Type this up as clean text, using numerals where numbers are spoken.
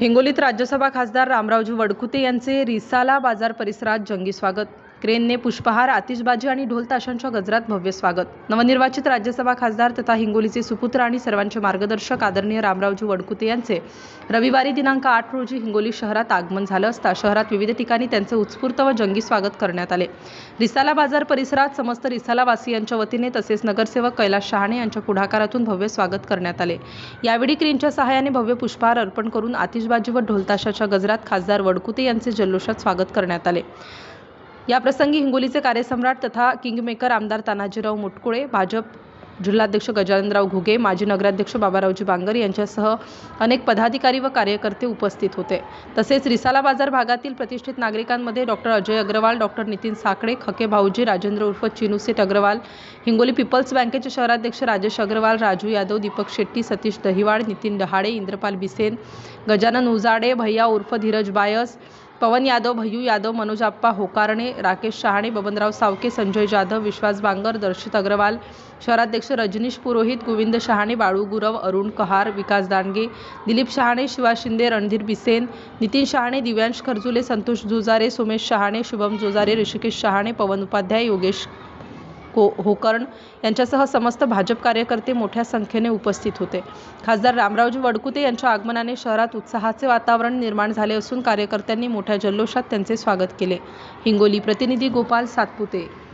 हिंगोलीत राज्यसभा खासदार रामरावजी वडकुते यांचे रिसाला बाजार परिसरात जंगी स्वागत. क्रेनने पुष्पहार, आतिषबाजी आणि ढोल ताशांच्या गजरात भव्य स्वागत. नवनिर्वाचित राज्यसभा खासदार तथा हिंगोलीचे सुपुत्र आणि सर्वांचे मार्गदर्शक आदरणीय रामरावजी वडकुते यांचे रविवारी दिनांक 8 रोजी हिंगोली शहरात आगमन झालं असता शहरात विविध ठिकाणी त्यांचे उत्स्फूर्त व जंगी स्वागत करण्यात आले. रिसाला बाजार परिसरात समस्त रिसालावासियांच्या वतीने तसेच नगरसेवक कैलास शहाणे यांच्या पुढाकारातून भव्य स्वागत करण्यात आले. यावेळी क्रेनच्या सहाय्याने भव्य पुष्पहार अर्पण करून आतिषबाजी व ढोलताशाच्या गजरात खासदार वडकुते यांचे जल्लोषात स्वागत करण्यात आले. या प्रसंगी हिंगोलीचे कार्यसम्राट तथा किंगमेकर आमदार तानाजीराव मुटकुळे, भाजप जिल्हाध्यक्ष गजाननराव घुगे, माजी नगराध्यक्ष बाबारावजी बांगर यांच्यासह अनेक पदाधिकारी व कार्यकर्ते उपस्थित होते. तसेच रिसाला बाजार भागातील प्रतिष्ठित नागरिकांमध्ये डॉक्टर अजय अग्रवाल, डॉक्टर नितीन साखळे, खके भाऊजी, राजेंद्र उर्फ चिनूसेठ अग्रवाल, हिंगोली पीपल्स बँकेचे शहराध्यक्ष राजेश अग्रवाल, राजू यादव, दीपक शेट्टी, सतीश दहिवाड, नितीन डहाळे, इंद्रपाल बिसेन, गजानन उजाडे, भैया उर्फ धीरज बायस, पवन यादव, भय्यू यादव, मनोज आप्पा होकारणे, राकेश शहाणे, बबनराव सावके, संजय जाधव, विश्वास बांगर, दर्शित अग्रवाल, शहराध्यक्ष रजनीश पुरोहित, गोविंद शहाणे, बाळू गुरव, अरुण कहार, विकास दांडगे, दिलीप शहाणे, शिवा शिंदे, रणधीर बिसेन, नितीन शहाणे, दिव्यांश खरजुले, संतोष जुजारे, सोमेश शहाणे, शुभम जोजारे, ऋषिकेश शहाणे, पवन उपाध्याय, योगेश होकर्ण यांच्यासह समस्त भाजप कार्यकर्ते मोठ्या संख्येने उपस्थित होते. खासदार रामरावजी वडकुते यांच्या आगमनाने शहरात उत्साहाचे वातावरण निर्माण झाले असून कार्यकर्त्यांनी मोठ्या जल्लोषात त्यांचे स्वागत केले. हिंगोली प्रतिनिधी गोपाल सातपुते.